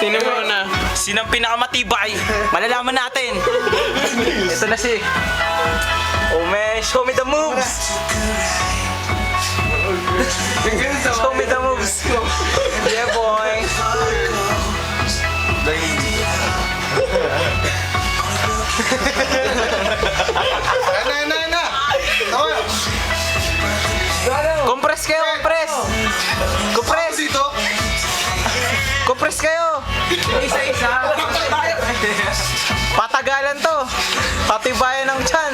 Sino muna? Sino ang pinakamatibay? Malalaman natin. Ito na si... Oh man, show me the moves! Show me the moves! Yeah boy! Na. Compress kayo, compress! Compress! Dito. Compress kayo! Isa-isa. Patagalan to! Patibayan ng tiyan!